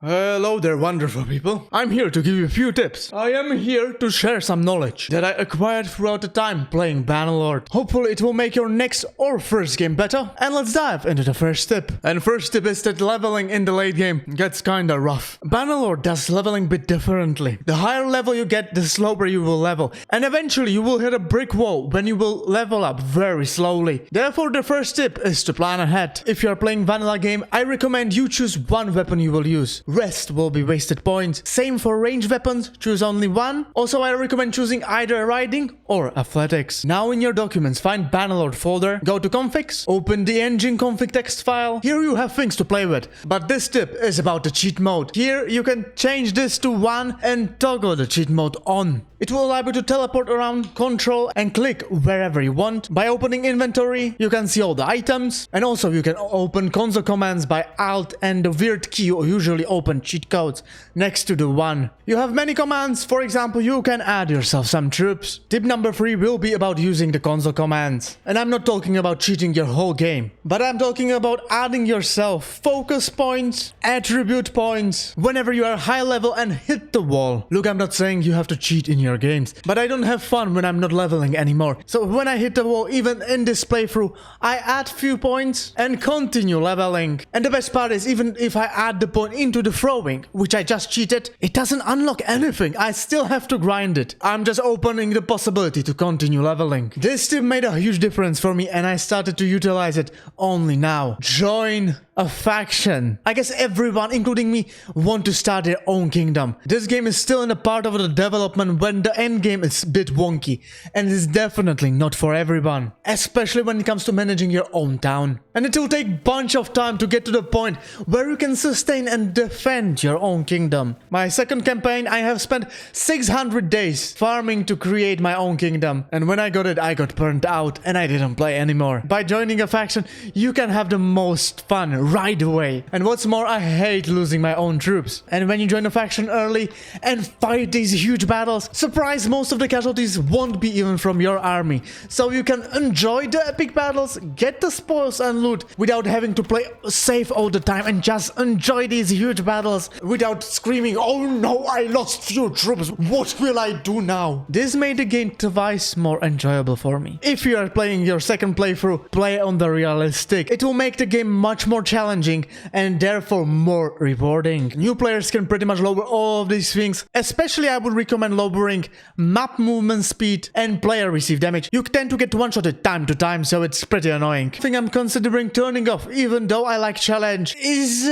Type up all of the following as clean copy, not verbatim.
Hello there, wonderful people. I'm here to give you a few tips. I am here to share some knowledge that I acquired throughout the time playing Bannerlord. Hopefully it will make your next or first game better. And let's dive into the first tip. And first tip is that leveling in the late game gets kinda rough. Bannerlord does leveling a bit differently. The higher level you get, the slower you will level. And eventually you will hit a brick wall when you will level up very slowly. Therefore the first tip is to plan ahead. If you are playing vanilla game, I recommend you choose one weapon you will use. Rest will be wasted points. Same for ranged weapons, choose only one. Also, I recommend choosing either riding or athletics. Now in your documents, find Bannerlord folder, go to configs, open the engine config text file. Here you have things to play with. But this tip is about the cheat mode. Here you can change this to 1 and toggle the cheat mode on. It will allow you to teleport around, control and click wherever you want. By opening inventory, you can see all the items. And also you can open console commands by Alt and the weird key or usually open cheat codes next to the 1. You have many commands. For example, you can add yourself some troops. Tip number 3 will be about using the console commands. And I'm not talking about cheating your whole game, but I'm talking about adding yourself focus points, attribute points, whenever you are high level and hit the wall. Look, I'm not saying you have to cheat in your games, but I don't have fun when I'm not leveling anymore. So when I hit the wall, even in this playthrough, I add few points and continue leveling. And the best part is, even if I add the point into the throwing, which I just cheated, it doesn't unlock anything. I still have to grind it. I'm just opening the possibility to continue leveling. This tip made a huge difference for me and I started to utilize it only now. Join a faction. I guess everyone, including me, want to start their own kingdom. This game is still in a part of the development when the end game is a bit wonky, and it's definitely not for everyone, especially when it comes to managing your own town. And it will take a bunch of time to get to the point where you can sustain and defend your own kingdom. My second campaign, I have spent 600 days farming to create my own kingdom, and when I got it, I got burnt out and I didn't play anymore. By joining a faction, you can have the most fun right away. And what's more, I hate losing my own troops. And when you join a faction early and fight these huge battles, surprise, most of the casualties won't be even from your army. So you can enjoy the epic battles, get the spoils and loot without having to play safe all the time and just enjoy these huge battles without screaming, "Oh no, I lost few troops, what will I do now?" This made the game twice more enjoyable for me. If you are playing your second playthrough, play on the realistic. It will make the game much more challenging and therefore more rewarding. New players can pretty much lower all of these things. Especially I would recommend lowering map movement speed and player receive damage. You tend to get one-shotted time to time, so it's pretty annoying. The thing I'm considering turning off, even though I like challenge, is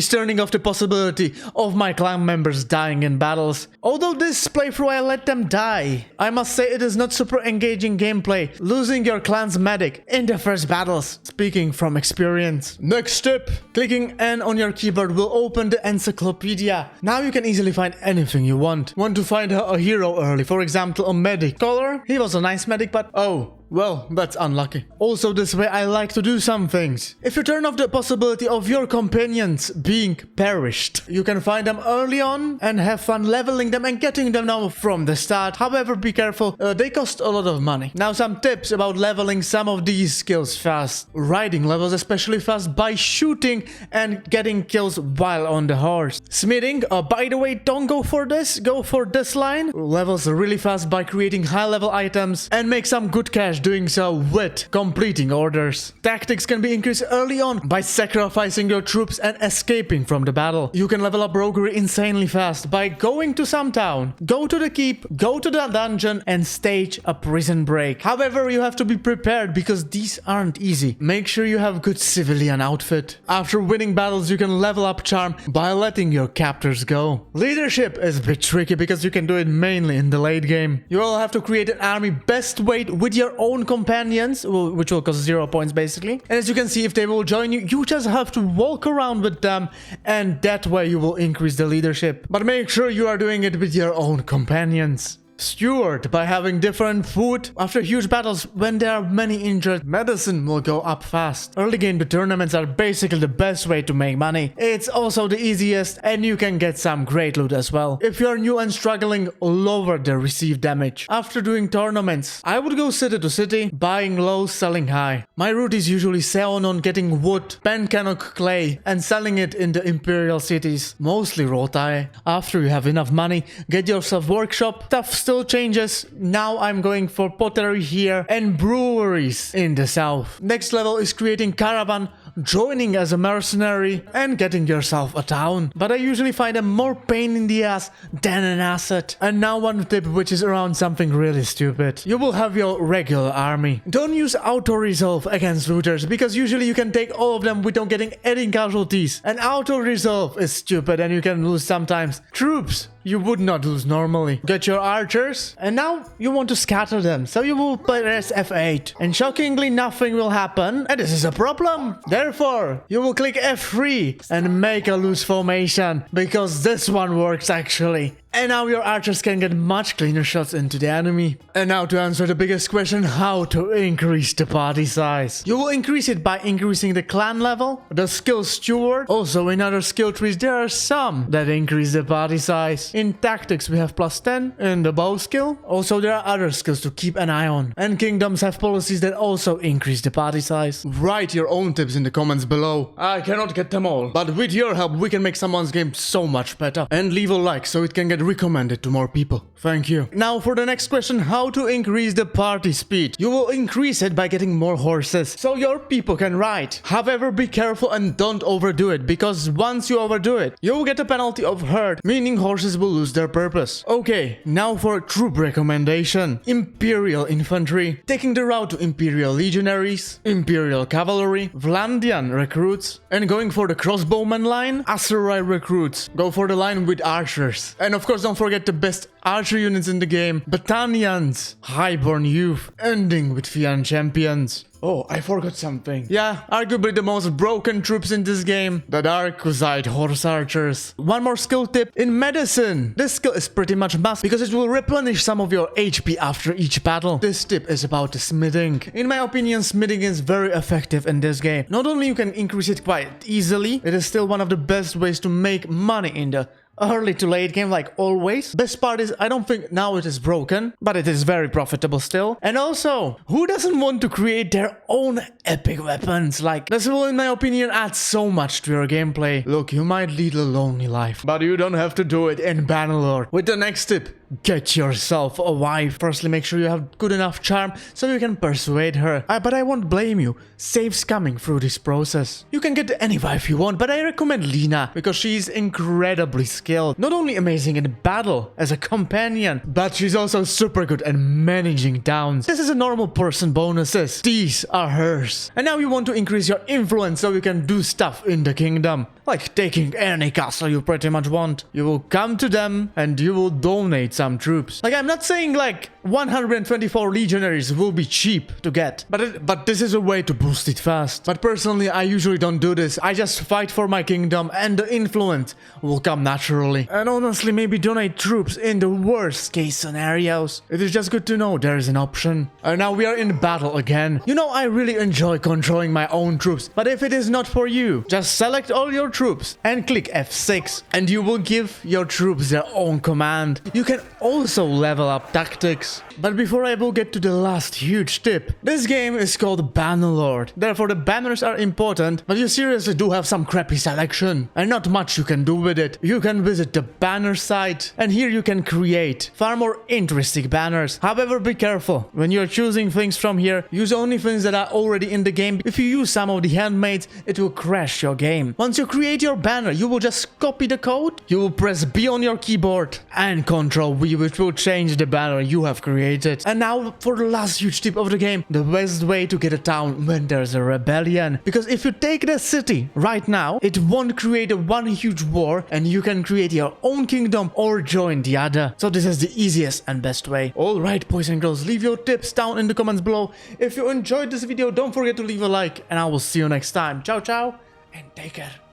turning off the possibility of my clan members dying in battles. Although this playthrough I let them die. I must say it is not super engaging gameplay, losing your clan's medic in the first battles. Speaking from experience. Next tip, clicking N on your keyboard will open the encyclopedia. Now you can easily find anything you want. Want to find a hero early, for example a medic. Color, he was a nice medic, but oh, well, that's unlucky. Also, this way I like to do some things. If you turn off the possibility of your companions being perished, you can find them early on and have fun leveling them and getting them now from the start. However, be careful, they cost a lot of money. Now some tips about leveling some of these skills fast. Riding levels especially fast by shooting and getting kills while on the horse. Smithing, by the way, don't go for this, go for this line. Levels really fast by creating high level items and make some good cash doing so with completing orders. Tactics can be increased early on by sacrificing your troops and escaping from the battle. You can level up roguery insanely fast by going to some town, go to the keep, go to the dungeon and stage a prison break. However, you have to be prepared because these aren't easy. Make sure you have good civilian outfit. After winning battles, you can level up charm by letting your captors go. Leadership is a bit tricky because you can do it mainly in the late game. You will have to create an army best weight with your own companions, which will cost 0 points basically. And as you can see, if they will join you, you just have to walk around with them and that way you will increase the leadership. But make sure you are doing it with your own companions. Steward by having different food. After huge battles, when there are many injured, medicine will go up fast. Early game tournaments are basically the best way to make money. It's also the easiest and you can get some great loot as well. If you're new and struggling, lower the received damage. After doing tournaments, I would go city to city, buying low, selling high. My route is usually selling on getting wood, Pencannock clay and selling it in the imperial cities, mostly Rotai. After you have enough money, get yourself workshop. Stuff still changes. Now I'm going for pottery here and breweries in the south. Next level is creating caravan, joining as a mercenary and getting yourself a town. But I usually find a more pain in the ass than an asset. And now one tip which is around something really stupid. You will have your regular army. Don't use auto-resolve against looters because usually you can take all of them without getting any casualties. And auto-resolve is stupid and you can lose sometimes. Troops you would not lose normally. Get your archers and now you want to scatter them, so you will press F8 and shockingly nothing will happen and this is a problem. Therefore you will click F3 and make a loose formation because this one works actually. And now your archers can get much cleaner shots into the enemy. And now to answer the biggest question, how to increase the party size. You will increase it by increasing the clan level, the skill steward. Also in other skill trees there are some that increase the party size. In tactics we have +10 in the bow skill. Also there are other skills to keep an eye on. And kingdoms have policies that also increase the party size. Write your own tips in the comments below. I cannot get them all, but with your help we can make someone's game so much better. And leave a like so it can get recommended to more people. Thank you. Now for the next question, how to increase the party speed. You will increase it by getting more horses so your people can ride. However, be careful and don't overdo it because once you overdo it, you will get a penalty of herd, meaning horses will lose their purpose. Okay, now for troop recommendation. Imperial infantry, taking the route to Imperial legionaries, Imperial cavalry, Vlandian recruits, and going for the crossbowman line, Asurai recruits. Go for the line with archers. And of course, don't forget the best archer units in the game, Battanians, Highborn youth, ending with Fian champions. Oh, I forgot something. Yeah, arguably the most broken troops in this game, the Darkusite horse archers. One more skill tip in medicine. This skill is pretty much must because it will replenish some of your HP after each battle. This tip is about the smithing. In my opinion, smithing is very effective in this game. Not only you can increase it quite easily, it is still one of the best ways to make money in the early to late game, like always. Best part is I don't think now it is broken, but it is very profitable still. And also, who doesn't want to create their own epic weapons? Like, this will in my opinion add so much to your gameplay. Look, you might lead a lonely life, but you don't have to do it in Bannerlord. With the next tip, get yourself a wife. Firstly, make sure you have good enough charm so you can persuade her. But I won't blame you. Saves coming through this process. You can get any wife you want, but I recommend Lina because she's incredibly skilled. Not only amazing in battle as a companion, but she's also super good at managing towns. This is a normal person bonuses. These are hers. And now you want to increase your influence so you can do stuff in the kingdom. Like taking any castle you pretty much want. You will come to them and you will donate some troops. Like, I'm not saying like 124 legionaries will be cheap to get, but this is a way to boost it fast. But personally, I usually don't do this. I just fight for my kingdom and the influence will come naturally. And honestly, maybe donate troops in the worst case scenarios. It is just good to know there is an option. And now we are in battle again. You know, I really enjoy controlling my own troops, but if it is not for you, just select all your troops and click F6 and you will give your troops their own command. You can also level up tactics. But before I will get to the last huge tip, this game is called Bannerlord. Therefore the banners are important, but you seriously do have some crappy selection and not much you can do with it. You can visit the banner site and here you can create far more interesting banners. However, be careful. When you're choosing things from here, use only things that are already in the game. If you use some of the handmades, it will crash your game. Once you create your banner, you will just copy the code. You will press B on your keyboard and Ctrl V, which will change the banner you have created. And now for the last huge tip of the game, the best way to get a town when there's a rebellion. Because if you take the city right now, it won't create one huge war and you can create your own kingdom or join the other. So this is the easiest and best way. Alright, boys and girls, leave your tips down in the comments below. If you enjoyed this video, don't forget to leave a like and I will see you next time. Ciao, ciao, and take care.